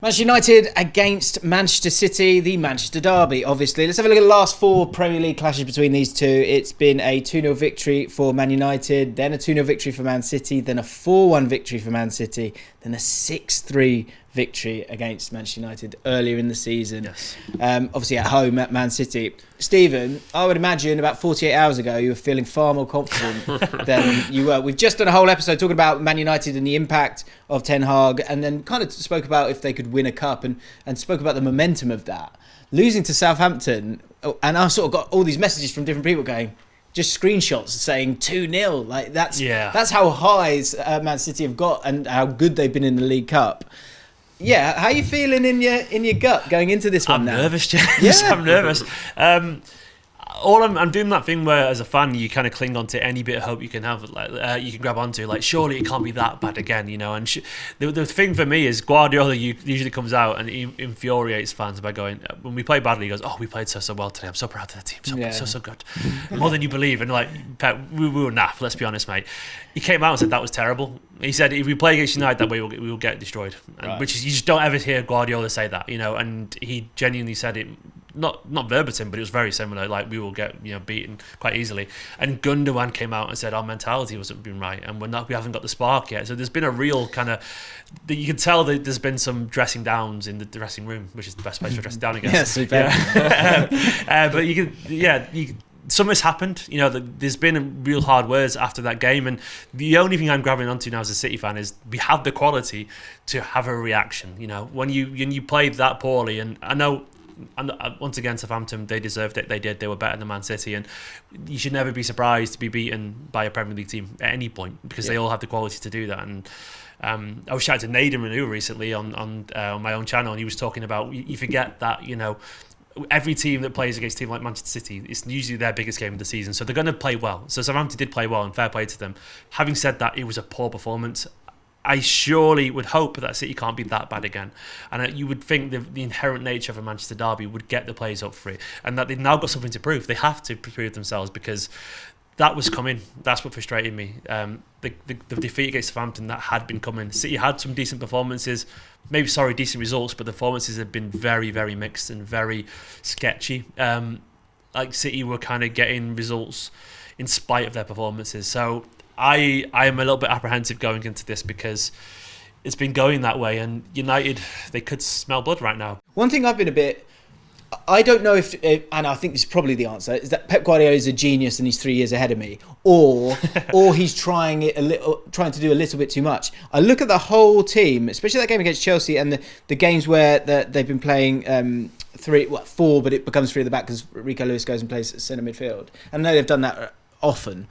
Manchester United against Manchester City, the Manchester derby, obviously. Let's have a look at the last four Premier League clashes between these two. It's been a 2-0 victory for Man United, then a 2-0 victory for Man City, then a 4-1 victory for Man City, then a 6-3 victory against Manchester United earlier in the season. Yes. Obviously at home at Man City. Stephen, I would imagine about 48 hours ago you were feeling far more confident than you were. We've just done a whole episode talking about Man United and the impact of Ten Hag, and then kind of spoke about if they could win a cup and spoke about the momentum of that. Losing to Southampton, and I've sort of got all these messages from different people going, just screenshots saying 2-0. Like that's how high Man City have got and how good they've been in the League Cup. Yeah, how are you feeling in your gut going into this one now? I'm nervous, James. Yeah. I'm nervous. I'm doing that thing where, as a fan, you kind of cling on to any bit of hope you can have, you can grab onto. Like, surely it can't be that bad again, you know. And the thing for me is Guardiola usually comes out and he infuriates fans by going, when we play badly, he goes, "Oh, we played so well today. I'm so proud of the team. So good, more than you believe." And like, Pep, we were naff. Let's be honest, mate. He came out and said that was terrible. He said if we play against United that way, we will get destroyed. Right. Which is, you just don't ever hear Guardiola say that, you know. And he genuinely said it. Not verbatim, but it was very similar. Like, we will get beaten quite easily. And Gundogan came out and said our mentality wasn't being right, and we haven't got the spark yet. So there's been a real kind of, you can tell that there's been some dressing downs in the dressing room, which is the best place for dressing down, I guess. But something's happened. You know, there's been real hard words after that game, and the only thing I'm grabbing onto now as a City fan is we have the quality to have a reaction. You know, when you played that poorly, and I know. And once again, Southampton, they deserved it. They did. They were better than Man City, and you should never be surprised to be beaten by a Premier League team at any point, because they all have the quality to do that. And I was chatting to Naden Renew recently on my own channel, and he was talking about, you forget that, you know, every team that plays against a team like Manchester City, it's usually their biggest game of the season, so they're going to play well. So Southampton did play well, and fair play to them. Having said that, it was a poor performance. I surely would hope that City can't be that bad again, and you would think the inherent nature of a Manchester derby would get the players up for it, and that they've now got something to prove. They have to prove themselves, because that was coming. That's what frustrated me. The defeat against Southampton, that had been coming. City had some decent performances, decent results, but the performances have been very, very mixed and very sketchy. Like, City were kind of getting results in spite of their performances. So I am a little bit apprehensive going into this, because it's been going that way, and United, they could smell blood right now. One thing I've been I don't know if, and I think this is probably the answer, is that Pep Guardiola is a genius and he's 3 years ahead of me, or he's trying to do a little bit too much. I look at the whole team, especially that game against Chelsea, and the games where they've been playing 4, but it becomes 3 at the back because Rico Lewis goes and plays centre midfield. I know they've done that often.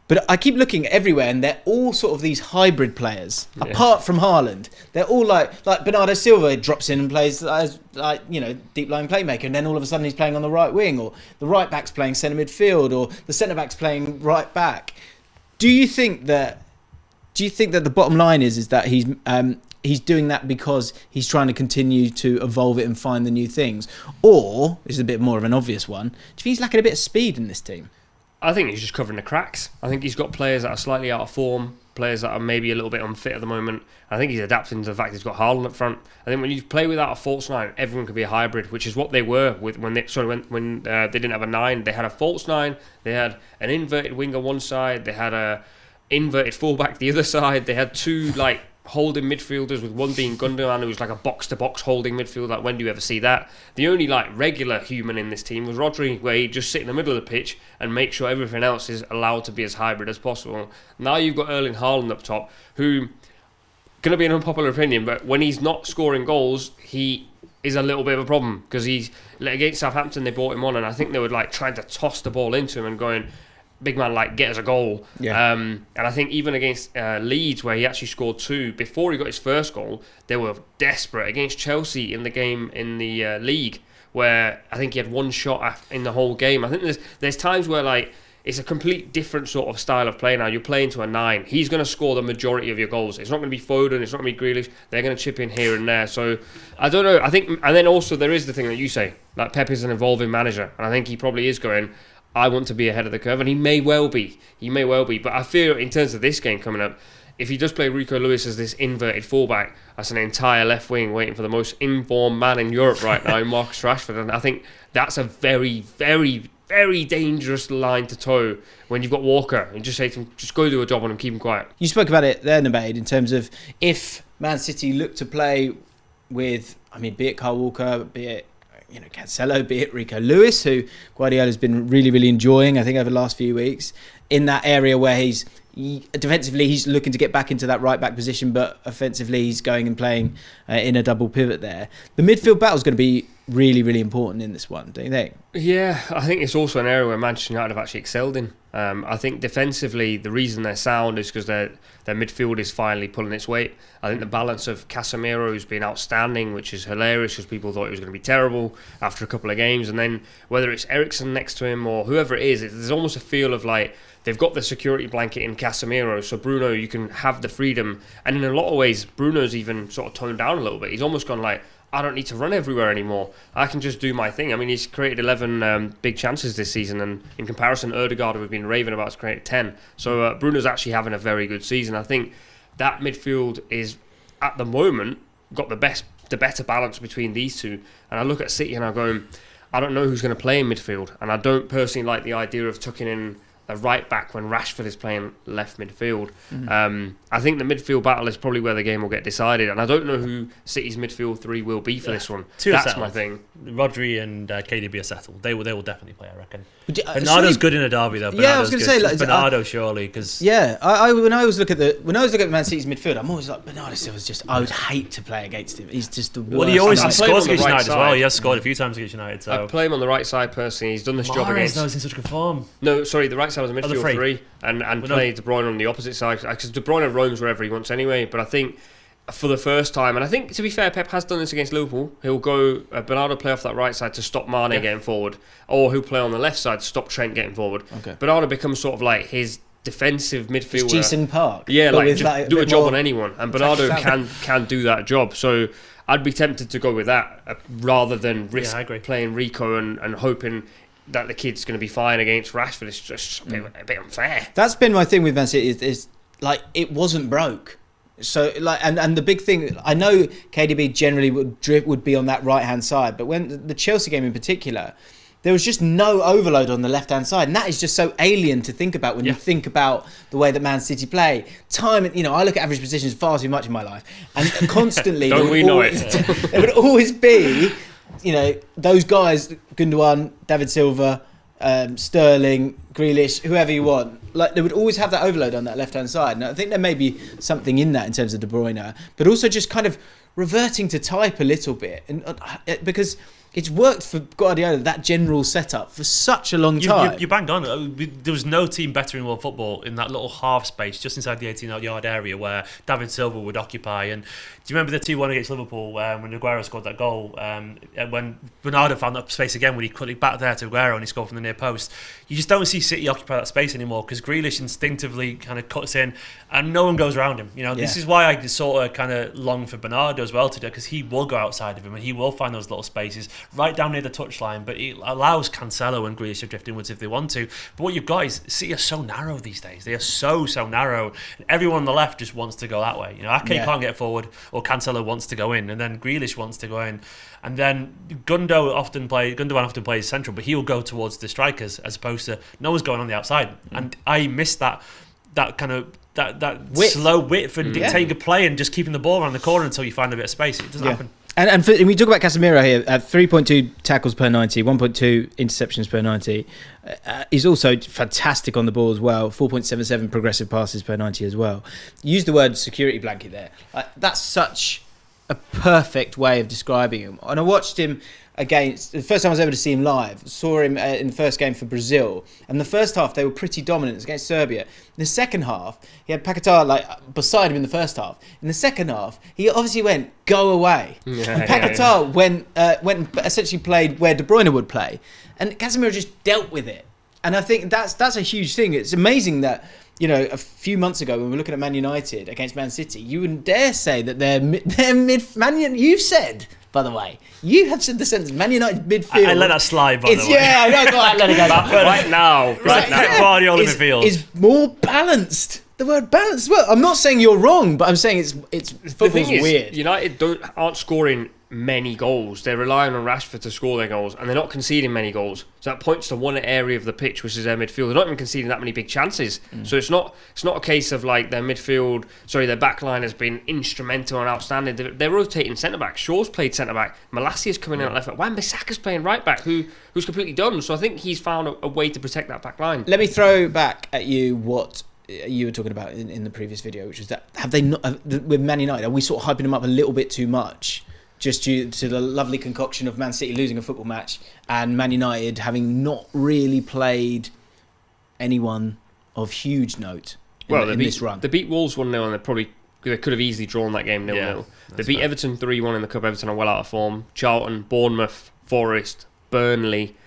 But I keep looking everywhere, and they're all sort of these hybrid players. Yeah. Apart from Haaland, they're all like Bernardo Silva drops in and plays as deep line playmaker, and then all of a sudden he's playing on the right wing, or the right back's playing centre midfield, or the centre back's playing right back. Do you think that the bottom line is that he's doing that because he's trying to continue to evolve it and find the new things, or this is a bit more of an obvious one? Do you think he's lacking a bit of speed in this team? I think he's just covering the cracks. I think he's got players that are slightly out of form, players that are maybe a little bit unfit at the moment. I think he's adapting to the fact he's got Haaland up front. I think when you play without a false nine, everyone can be a hybrid, which is what they were when they didn't have a 9. They had a false 9. They had an inverted wing on one side. They had a inverted fullback the other side. They had 2 holding midfielders, with one being Gundogan, who was like a box-to-box holding midfield. Like, when do you ever see that? The only regular human in this team was Rodri, where he'd just sit in the middle of the pitch and make sure everything else is allowed to be as hybrid as possible. Now you've got Erling Haaland up top, who, going to be an unpopular opinion, but when he's not scoring goals, he is a little bit of a problem, because he's, against Southampton, they brought him on, and I think they were trying to toss the ball into him and going, big man, get us a goal. Yeah. And I think even against Leeds, where he actually scored 2, before he got his first goal, they were desperate. Against Chelsea in the game in the league, where I think he had 1 shot in the whole game. I think there's times where it's a complete different sort of style of play now. You're playing to a 9. He's going to score the majority of your goals. It's not going to be Foden. It's not going to be Grealish. They're going to chip in here and there. So I don't know. I think, and then also there is the thing that you say, Pep is an evolving manager, and I think he probably is going, I want to be ahead of the curve, and he may well be. But I feel, in terms of this game coming up, if he does play Rico Lewis as this inverted fullback, that's an entire left wing waiting for the most informed man in Europe right now, Marcus Rashford. And I think that's a very, very, very dangerous line to toe when you've got Walker and just say to him, just go do a job on him, keep him quiet. You spoke about it there, Nabaid, in terms of if Man City look to play with, I mean, be it Kyle Walker, be it Cancelo, be it Rico Lewis, who Guardiola's been really, really enjoying, I think, over the last few weeks, in that area where defensively he's looking to get back into that right back position, but offensively he's going and playing in a double pivot there. The midfield battle is going to be really, really important in this one, don't you think? Yeah, I think it's also an area where Manchester United have actually excelled in. I think defensively, the reason they're sound is because their midfield is finally pulling its weight. I think the balance of Casemiro has been outstanding, which is hilarious because people thought he was going to be terrible after a couple of games. And then whether it's Eriksen next to him or whoever it is, there's almost a feel of like they've got the security blanket in Casemiro. So Bruno, you can have the freedom. And in a lot of ways, Bruno's even sort of toned down a little bit. He's almost gone like, I don't need to run everywhere anymore. I can just do my thing. I mean, he's created 11 big chances this season, and in comparison, Ødegaard, who we've been raving about, has created 10. So Bruno's actually having a very good season. I think that midfield is, at the moment, got the better balance between these two. And I look at City and I'm going, I don't know who's going to play in midfield, and I don't personally like the idea of tucking in a right back when Rashford is playing left midfield. I think the midfield battle is probably where the game will get decided, and I don't know who City's midfield three will be for this one. That's my thing. Rodri and KDB are settled. They will definitely play, I reckon. Bernardo's good in a derby though. Yeah, I was going to say Bernardo surely because when I was looking at Man City's midfield, I'm always like Bernardo Silva's just. I would hate to play against him. He's just the worst. Well, he always scores against United as well. He has scored a few times against United. So I play him on the right side personally. He's done this job against. Mahrez is in such good form. No, sorry, the right side was a midfield three, and play De Bruyne on the opposite side because De Bruyne roams wherever he wants anyway. But I think for the first time, and I think to be fair, Pep has done this against Liverpool. He'll go Bernardo play off that right side to stop Mane getting forward, or he'll play on the left side to stop Trent getting forward. Okay. Bernardo becomes sort of like his defensive midfielder. Jason Park. Yeah, like just do a job on anyone, and Bernardo can do that job. So I'd be tempted to go with that rather than risk playing Rico and hoping that the kid's going to be fine against Rashford. It's just a bit unfair. That's been my thing with Man City is like it wasn't broke. So like and the big thing, I know KDB generally would be on that right hand side, but when the Chelsea game in particular, there was just no overload on the left hand side, and that is just so alien to think about when you think about the way that Man City play. I look at average positions far too much in my life, and constantly don't we know it? There would always be, those guys, Gundogan, David Silva, Sterling, Grealish, whoever you want. Like they would always have that overload on that left-hand side. And I think there may be something in that in terms of De Bruyne, but also just kind of reverting to type a little bit, and because it's worked for Guardiola, that general setup, for such a long time. You banged on. There was no team better in world football in that little half space just inside the 18-yard area where David Silva would occupy. And do you remember the 2-1 against Liverpool when Aguero scored that goal? When Bernardo found that space again, when he cut it back there to Aguero and he scored from the near post. You just don't see City occupy that space anymore because Grealish instinctively kind of cuts in and no one goes around him. This is why I sort of kind of long for Bernardo as well to do, because he will go outside of him and he will find those little spaces right down near the touchline, but it allows Cancelo and Grealish to drift inwards if they want to. But what you've got is City are so narrow these days. They are so narrow. And everyone on the left just wants to go that way. Ake can't get forward, or Cancelo wants to go in, and then Grealish wants to go in. And then Gundogan often plays central, but he'll go towards the strikers as opposed to no one's going on the outside. And I miss that kind of that width. Slow width and dictating a play and just keeping the ball around the corner until you find a bit of space. It doesn't happen. And we talk about Casemiro here, 3.2 tackles per 90, 1.2 interceptions per 90. He's also fantastic on the ball as well, 4.77 progressive passes per 90 as well. Use the word security blanket there. That's such a perfect way of describing him. And I watched him the first time I was able to see him live, saw him in the first game for Brazil. And the first half, they were pretty dominant against Serbia. In the second half, he had Paquetá beside him in the first half. In the second half, he obviously went, go away. And Paquetá went and essentially played where De Bruyne would play. And Casemiro just dealt with it. And I think that's a huge thing. It's amazing that, a few months ago when we were looking at Man United against Man City, you wouldn't dare say that they're you've said, by the way, you have said the sentence Man United midfield. I let that slide, by the way. Yeah, I know. I let it go. Right now. Guardiola midfield is more balanced the word balance as well. I'm not saying you're wrong, but I'm saying it's The thing is, weird. United aren't scoring many goals. They're relying on Rashford to score their goals, and they're not conceding many goals. So that points to one area of the pitch, which is their midfield. They're not even conceding that many big chances. So it's not a case of like their back line has been instrumental and outstanding. They're rotating centre back. Shaw's played centre back. Malasia's coming in at left back. Wan-Bissaka's playing right back, who's completely done. So I think he's found a way to protect that back line. Let me throw back at you what you were talking about in the previous video, which was that have they not with Man United? Are we sort of hyping them up a little bit too much? Just due to the lovely concoction of Man City losing a football match and Man United having not really played anyone of huge note in this run. They beat Wolves 1-0 and they could have easily drawn that game 0-0. Yeah, they beat Everton 3-1 in the Cup. Everton are well out of form. Charlton, Bournemouth, Forest, Burnley.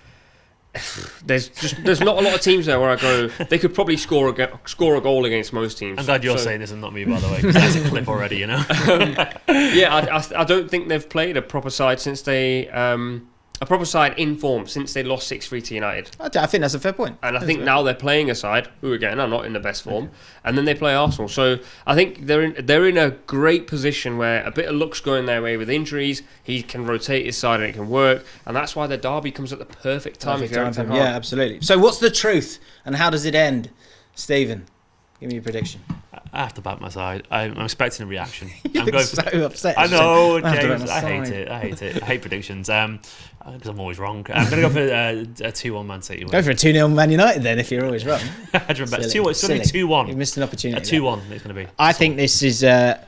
There's not a lot of teams there where I go, they could probably score a goal against most teams. I'm glad you're saying this and not me, by the way, because that's a clip already, you know. I don't think they've played a proper side since a proper side in form since they lost 6-3 to United. I think that's a fair point. And I think now they're playing a side who again are not in the best form, and then they play Arsenal. So I think they're in a great position where a bit of luck's going their way with injuries. He can rotate his side and it can work, and that's why the derby comes at the perfect time. Yeah, absolutely. So what's the truth, and how does it end, Stephen? Give me your prediction. I have to back my side. I'm expecting a reaction. You look so upset. I know, I have to back James. my I hate side. it. I hate predictions. Because I'm always wrong. I'm going to go for a 2-1 Man City win. Go for a 2-0 Man United then, if you're always wrong. It's going to be 2-1. You've missed an opportunity. A 2-1 it's going to be. I think this is a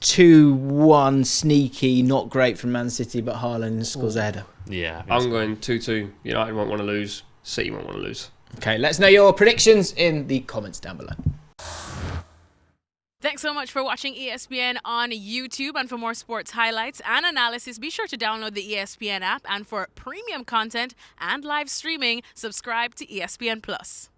2-1 sneaky, not great from Man City, but Haaland scores a header. Yeah. I'm going 2-2. United won't want to lose. City won't want to lose. Okay, let's know your predictions in the comments down below. Thanks so much for watching ESPN on YouTube. And for more sports highlights and analysis, be sure to download the ESPN app. And for premium content and live streaming, subscribe to ESPN Plus.